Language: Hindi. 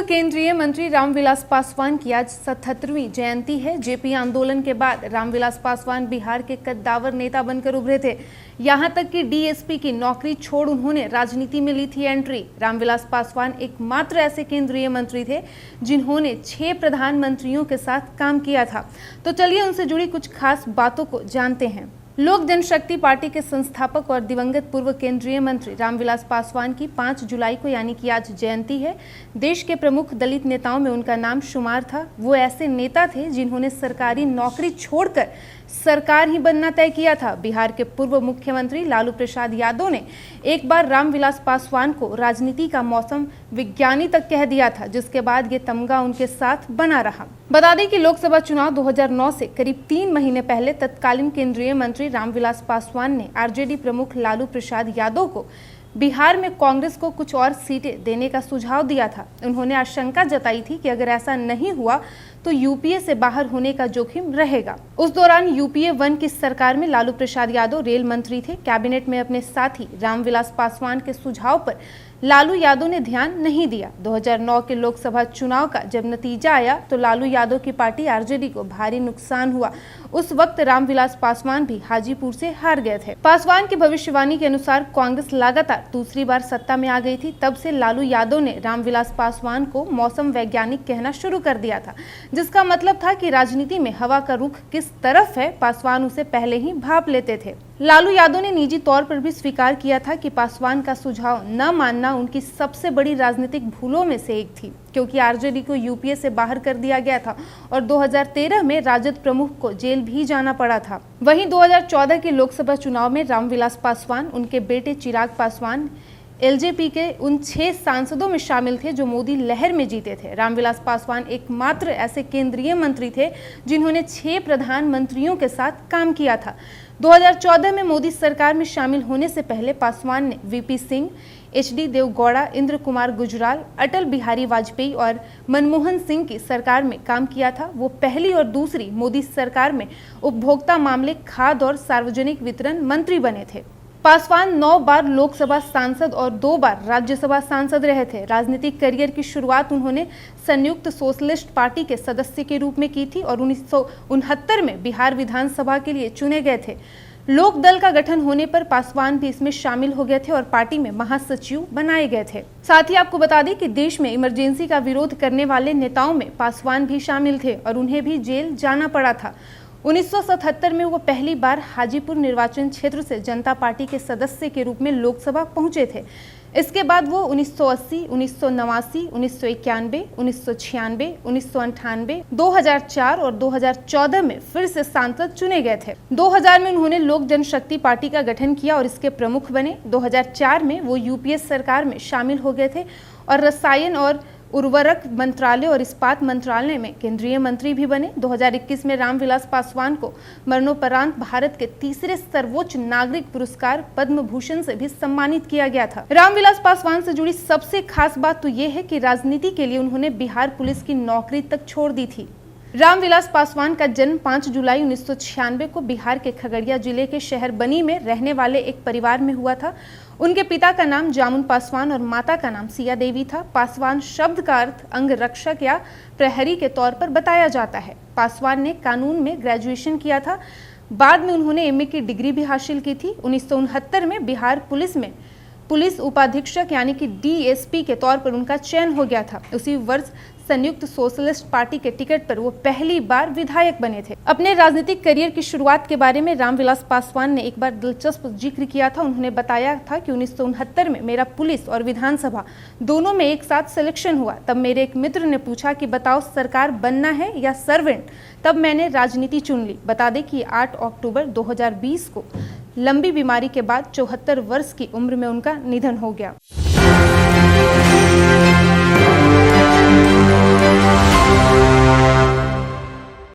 केंद्रीय मंत्री रामविलास पासवान की आज 77वीं जयंती है। जेपी आंदोलन के बाद रामविलास पासवान बिहार के कद्दावर नेता बनकर उभरे थे। यहां तक कि डीएसपी की नौकरी छोड़ उन्होंने राजनीति में ली थी एंट्री। रामविलास पासवान एकमात्र ऐसे केंद्रीय मंत्री थे जिन्होंने 6 प्रधानमंत्रियों के साथ काम किया था। तो चलिए उनसे जुड़ी कुछ खास बातों को जानते हैं। लोक जनशक्ति पार्टी के संस्थापक और दिवंगत पूर्व केंद्रीय मंत्री रामविलास पासवान की 5 जुलाई को यानी कि आज जयंती है। देश के प्रमुख दलित नेताओं में उनका नाम शुमार था। वो ऐसे नेता थे जिन्होंने सरकारी नौकरी छोड़कर सरकार ही बनना तय किया था। बिहार के पूर्व मुख्यमंत्री लालू प्रसाद यादव ने एक बार रामविलास पासवान को राजनीति का मौसम विज्ञानी तक कह दिया था, जिसके बाद ये तमगा उनके साथ बना रहा। बता दें कि लोकसभा चुनाव 2009 से करीब 3 महीने पहले तत्कालीन केंद्रीय मंत्री रामविलास पासवान ने आरजेडी प्रमुख लालू प्रसाद यादव को बिहार में कांग्रेस को कुछ और सीटें देने का सुझाव दिया था। उन्होंने आशंका जताई थी कि अगर ऐसा नहीं हुआ तो यूपीए से बाहर होने का जोखिम रहेगा। उस दौरान यूपीए 1 की सरकार में लालू प्रसाद यादव रेल मंत्री थे। कैबिनेट में अपने साथी रामविलास पासवान के सुझाव पर लालू यादव ने ध्यान नहीं दिया। 2009 के लोकसभा चुनाव का जब नतीजा आया तो लालू यादव की पार्टी आरजेडी को भारी नुकसान हुआ। उस वक्त रामविलास पासवान भी हाजीपुर से हार गए थे। पासवान की भविष्यवाणी के अनुसार कांग्रेस लगातार दूसरी बार सत्ता में आ गई थी। तब से लालू यादव ने रामविलास पासवान को मौसम वैज्ञानिक कहना शुरू कर दिया था, जिसका मतलब था कि राजनीति में हवा का रुख किस तरफ है पासवान उसे पहले ही भांप लेते थे। लालू यादव ने निजी तौर पर भी स्वीकार किया था कि पासवान का सुझाव न मानना उनकी सबसे बड़ी राजनीतिक भूलों में से एक थी, क्योंकि आरजेडी को यूपीए से बाहर कर दिया गया था और 2013 में राजद प्रमुख को जेल भी जाना पड़ा था। वहीं 2014 के लोकसभा चुनाव में रामविलास पासवान, उनके बेटे चिराग पासवान एलजेपी के उन 6 सांसदों में शामिल थे जो मोदी लहर में जीते थे। रामविलास पासवान एकमात्र ऐसे केंद्रीय मंत्री थे जिन्होंने 6 प्रधानमंत्रियों के साथ काम किया था। 2014 में मोदी सरकार में शामिल होने से पहले पासवान ने वीपी सिंह, एचडी देवगौड़ा, इंद्र कुमार गुजराल, अटल बिहारी वाजपेयी और मनमोहन सिंह की सरकार में काम किया था। वो पहली और दूसरी मोदी सरकार में उपभोक्ता मामले, खाद्य और सार्वजनिक वितरण मंत्री बने थे। पासवान 9 बार लोकसभा सांसद और 2 बार राज्यसभा सांसद रहे थे। राजनीतिक करियर की शुरुआत उन्होंने संयुक्त सोशलिस्ट पार्टी के सदस्य के रूप में की थी और 1969 में बिहार विधानसभा के लिए चुने गए थे। लोक दल का गठन होने पर पासवान भी इसमें शामिल हो गए थे और पार्टी में महासचिव बनाए गए थे। साथ ही आपको बता दें कि देश में इमरजेंसी का विरोध करने वाले नेताओं में पासवान भी शामिल थे और उन्हें भी जेल जाना पड़ा था। 1977 में वो पहली बार हाजीपुर निर्वाचन क्षेत्र से जनता पार्टी के सदस्य के रूप में लोकसभा पहुंचे थे। इसके बाद वो 1980, 1989, 1991, 1996, 1998, 2004 और 2014 में फिर से सांसद चुने गए थे। 2000 में उन्होंने लोक जनशक्ति पार्टी का गठन किया और इसके प्रमुख बने। 2004 में वो यूपीए सरकार में शामिल हो गए थे और रसायन और उर्वरक मंत्रालय और इस्पात मंत्रालय में केंद्रीय मंत्री भी बने। 2021 में रामविलास पासवान को मरणोपरांत भारत के तीसरे सर्वोच्च नागरिक पुरस्कार पद्म भूषण से भी सम्मानित किया गया था। रामविलास पासवान से जुड़ी सबसे खास बात तो ये है कि राजनीति के लिए उन्होंने बिहार पुलिस की नौकरी तक छोड़ दी थी। रामविलास पासवान का जन्म 5 जुलाई 1996 को बिहार के खगड़िया जिले के शहर बनी में रहने वाले एक परिवार में हुआ था। उनके पिता का नाम जामुन पासवान और माता का नाम सिया देवी था। पासवान शब्द का अर्थ अंग रक्षक या प्रहरी के तौर पर बताया जाता है। पासवान ने कानून में ग्रेजुएशन किया था। बाद में उन्होंने एमए की डिग्री भी हासिल की थी। 1969 में बिहार पुलिस में पुलिस उपाधीक्षक यानी कि डीएसपी के तौर पर उनका चयन हो गया था। उसी वर्ष संयुक्त सोशलिस्ट पार्टी के टिकट पर वो पहली बार विधायक बने थे। अपने राजनीतिक करियर की शुरुआत के बारे में रामविलास पासवान ने एक बार दिलचस्प जिक्र किया था। उन्होंने बताया था कि 1969 में मेरा पुलिस और विधानसभा दोनों में एक साथ सिलेक्शन हुआ। तब मेरे एक मित्र ने पूछा कि बताओ सरकार बनना है या सर्वेंट। तब मैंने राजनीति चुन ली। बता दें कि 8 अक्टूबर 2020 को लंबी बीमारी के बाद 74 वर्ष की उम्र में उनका निधन हो गया।